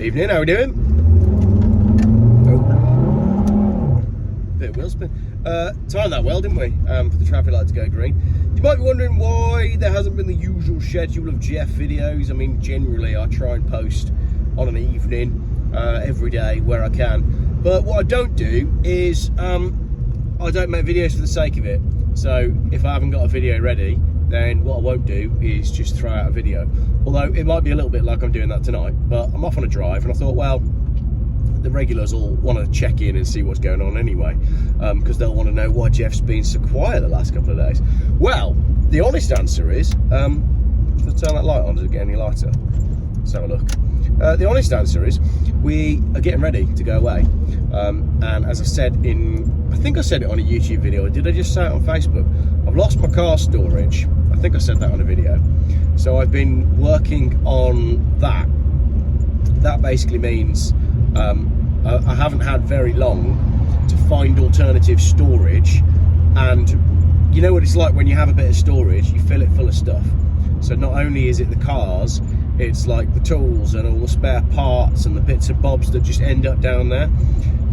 Evening, how are we doing? Oh. Bit of wheel spin. Timed that well, didn't we? For the traffic light to go green. You might be wondering why there hasn't been the usual schedule of GF videos. I mean, generally I try and post on an evening every day where I can. But what I don't do is I don't make videos for the sake of it. So if I haven't got a video ready, then what I won't do is just throw out a video. Although it might be a little bit like I'm doing that tonight, but I'm off on a drive and I thought, well, the regulars all want to check in and see what's going on anyway, because they'll want to know why Jeff's been so quiet the last couple of days. Well, the honest answer is, let's turn that light on, does it get any lighter? Let's have a look. The honest answer is, we are getting ready to go away. And as I said I think I said it on a YouTube video, or did I just say it on Facebook? I've lost my car storage. I think I said that on a video. So I've been working on that. That basically means I haven't had very long to find alternative storage, and you know what it's like when you have a bit of storage, you fill it full of stuff. So not only is it the cars, it's like the tools and all the spare parts and the bits and bobs that just end up down there.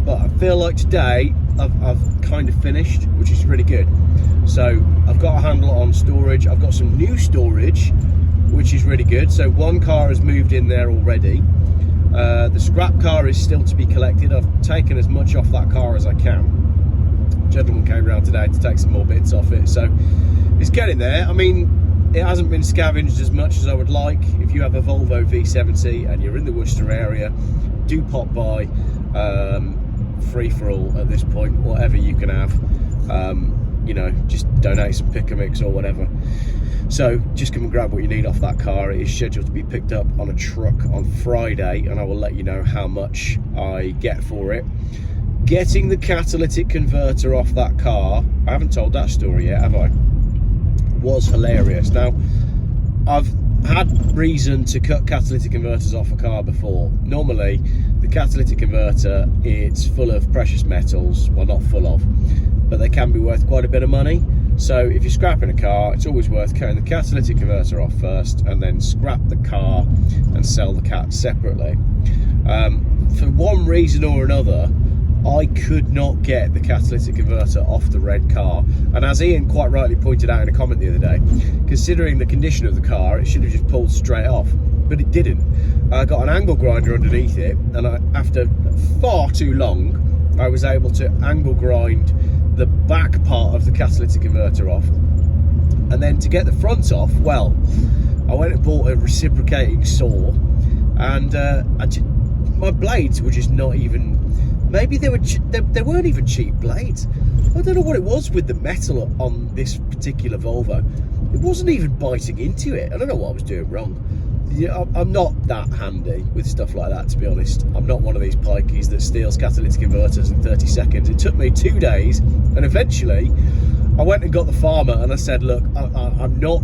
But I feel like today I've kind of finished, which is really good. So I've got a handle on storage. I've got some new storage, which is really good. So one car has moved in there already. The scrap car is still to be collected. I've taken as much off that car as I can. A gentleman came around today to take some more bits off it, so it's getting there. I mean, it hasn't been scavenged as much as I would like. If you have a Volvo V70 and you're in the Worcester area, do pop by. Free for all at this point, whatever you can have. You know, just donate some pick a mix or whatever. So just come and grab what you need off that car. It is scheduled to be picked up on a truck on Friday, and I will let you know how much I get for it. Getting the catalytic converter off that car, I haven't told that story yet, have I? Was hilarious. Now, I've had reason to cut catalytic converters off a car before. Normally, the catalytic converter, it's full of precious metals. Well, not full of, but they can be worth quite a bit of money. So if you're scrapping a car, it's always worth cutting the catalytic converter off first and then scrap the car and sell the cat separately. For one reason or another, I could not get the catalytic converter off the red car. And as Ian quite rightly pointed out in a comment the other day, considering the condition of the car, it should have just pulled straight off, but it didn't. I got an angle grinder underneath it, and after far too long, I was able to angle grind the back part of the catalytic converter off. And then to get the front off, well, I went and bought a reciprocating saw, and my blades were just not even, maybe they weren't even cheap blades. I don't know what it was with the metal on this particular Volvo. It wasn't even biting into it. I don't know what I was doing wrong. Yeah, I'm not that handy with stuff like that, to be honest. I'm not one of these pikeys that steals catalytic converters in 30 seconds. It took me 2 days, and eventually I went and got the farmer and I said, look, I'm not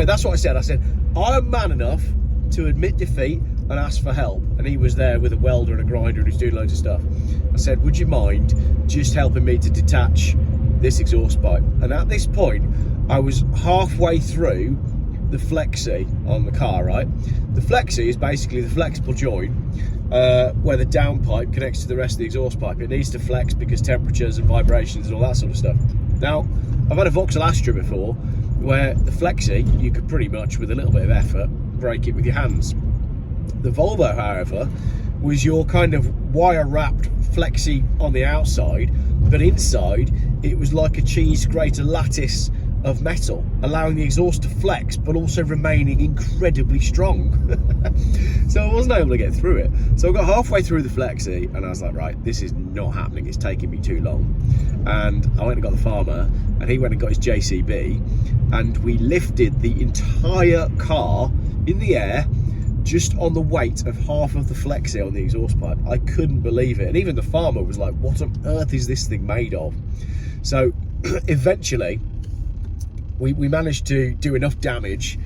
that's what I said. I said, I am man enough to admit defeat and ask for help. And he was there with a welder and a grinder and he's doing loads of stuff. I said, would you mind just helping me to detach this exhaust pipe? And at this point, I was halfway through the flexi on the car, right? The flexi is basically the flexible joint where the downpipe connects to the rest of the exhaust pipe. It needs to flex because temperatures and vibrations and all that sort of stuff. Now, I've had a Vauxhall Astra before where the flexi, you could pretty much, with a little bit of effort, break it with your hands. The Volvo, however, was your kind of wire-wrapped flexi on the outside, but inside it was like a cheese grater lattice of metal, allowing the exhaust to flex but also remaining incredibly strong. So I wasn't able to get through it. So I got halfway through the flexi and I was like, right, this is not happening, it's taking me too long. And I went and got the farmer and he went and got his JCB and we lifted the entire car in the air just on the weight of half of the flexi on the exhaust pipe. I couldn't believe it. And even the farmer was like, what on earth is this thing made of? So eventually we managed to do enough damage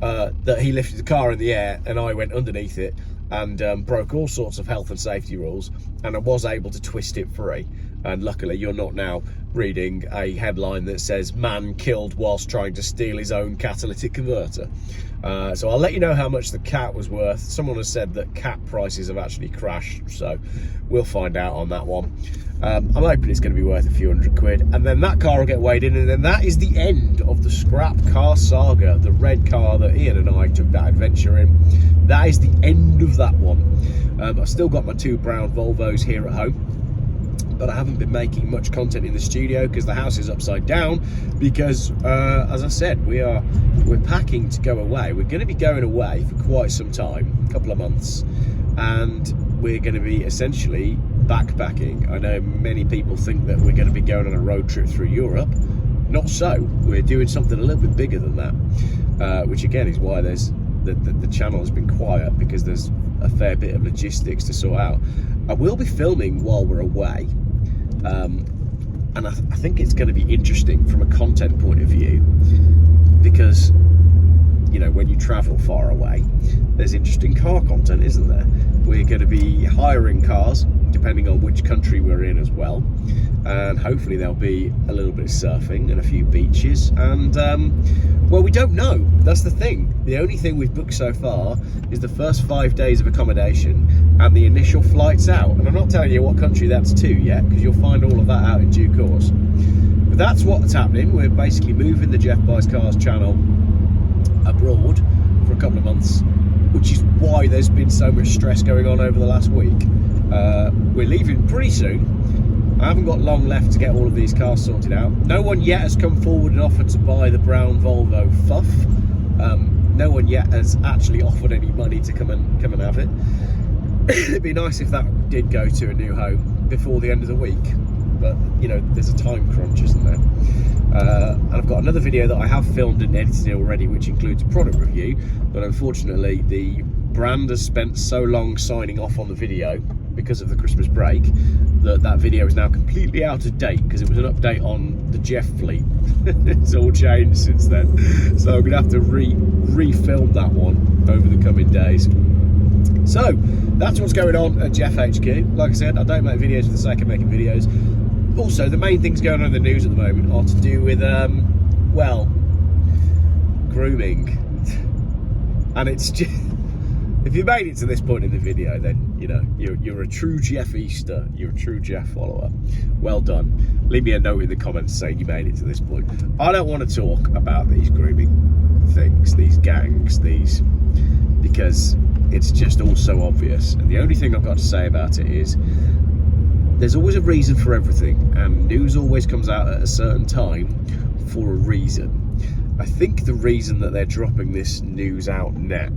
that he lifted the car in the air and I went underneath it and broke all sorts of health and safety rules, and I was able to twist it free. And luckily you're not now reading a headline that says man killed whilst trying to steal his own catalytic converter. So I'll let you know how much the cat was worth. Someone has said that cat prices have actually crashed, so we'll find out on that one. I'm hoping it's going to be worth a few £100, and then that car will get weighed in, and then that is the end of the scrap car saga. The red car that Ian and I took that adventure in, that is the end of that one. I've still got my 2 brown Volvos here at home, but I haven't been making much content in the studio because the house is upside down, because as I said, we're packing to go away. We're going to be going away for quite some time, a couple of months, and we're going to be essentially backpacking. I know many people think that we're going to be going on a road trip through Europe. Not so. We're doing something a little bit bigger than that, which again is why there's the channel has been quiet, because there's a fair bit of logistics to sort out. I will be filming while we're away, and I think it's going to be interesting from a content point of view, because you know, when you travel far away, there's interesting car content, isn't there? We're going to be hiring cars depending on which country we're in as well, and hopefully there'll be a little bit of surfing and a few beaches, and well, we don't know. That's the thing. The only thing we've booked so far is the first 5 days of accommodation and the initial flights out, and I'm not telling you what country that's to yet, because you'll find all of that out in due course. But that's what's happening. We're basically moving the Jeff Buys Cars channel abroad for a couple of months, which is why there's been so much stress going on over the last week. We're leaving pretty soon. I haven't got long left to get all of these cars sorted out. No one yet has come forward and offered to buy the brown Volvo Fuff. No one yet has actually offered any money to come and have it. It'd be nice if that did go to a new home before the end of the week, but you know, there's a time crunch, isn't there? And I've got another video that I have filmed and edited already, which includes a product review, but unfortunately the brand has spent so long signing off on the video because of the Christmas break that video is now completely out of date, because it was an update on the Jeff fleet. It's all changed since then, so I'm gonna have to re-film that one over the coming days. So that's what's going on at Jeff HQ. Like I said, I don't make videos for the sake of making videos. Also, the main things going on in the news at the moment are to do with, well, grooming. And it's just, if you made it to this point in the video, then, you know, you're a true Jeff Easter. You're a true Jeff follower. Well done. Leave me a note in the comments saying you made it to this point. I don't want to talk about these grooming things, these gangs, because it's just all so obvious. And the only thing I've got to say about it is, there's always a reason for everything, and news always comes out at a certain time for a reason. I think the reason that they're dropping this news out now,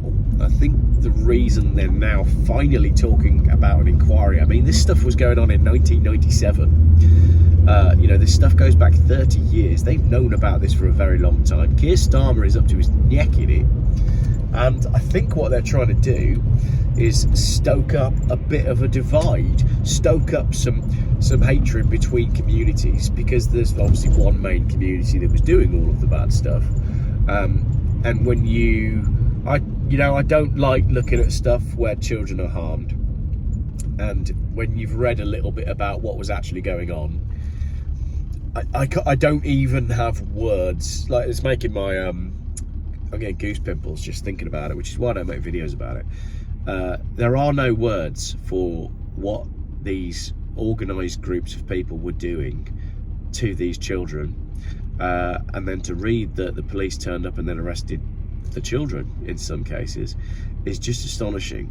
I think the reason they're now finally talking about an inquiry, I mean, this stuff was going on in 1997. You know, this stuff goes back 30 years. They've known about this for a very long time. Keir Starmer is up to his neck in it. And I think what they're trying to do is stoke up a bit of a divide, stoke up some hatred between communities, because there's obviously one main community that was doing all of the bad stuff. And when I don't like looking at stuff where children are harmed. And when you've read a little bit about what was actually going on, I don't even have words. Like, it's making my I'm getting goose pimples just thinking about it, which is why I don't make videos about it. There are no words for what these organised groups of people were doing to these children, and then to read that the police turned up and then arrested the children in some cases is just astonishing.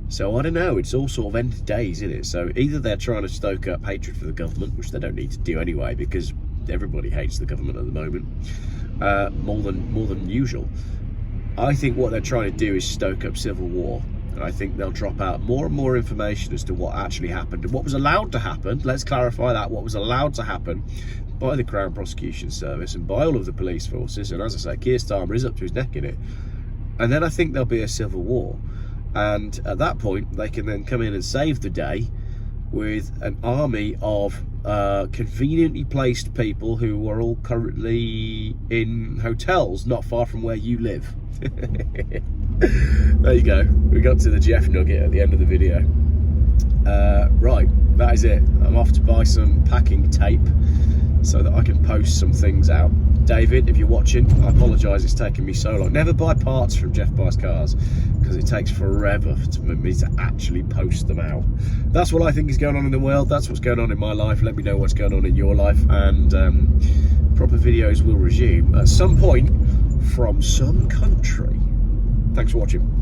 So I don't know, it's all sort of end of days, isn't it? So either they're trying to stoke up hatred for the government, which they don't need to do anyway, because everybody hates the government at the moment, more than usual. I think what they're trying to do is stoke up civil war, and I think they'll drop out more and more information as to what actually happened and what was allowed to happen. Let's clarify that, what was allowed to happen by the Crown Prosecution Service and by all of the police forces. And as I say, Keir Starmer is up to his neck in it. And then I think there'll be a civil war, and at that point they can then come in and save the day with an army of conveniently placed people who are all currently in hotels not far from where you live. There you go, we got to the Jeff nugget at the end of the video. Right, that is it. I'm off to buy some packing tape so that I can post some things out. David, if you're watching, I apologise it's taken me so long. Never buy parts from Jeff Buys Cars, because it takes forever for me to actually post them out. That's what I think is going on in the world. That's what's going on in my life. Let me know what's going on in your life, and proper videos will resume at some point from some country. Thanks for watching.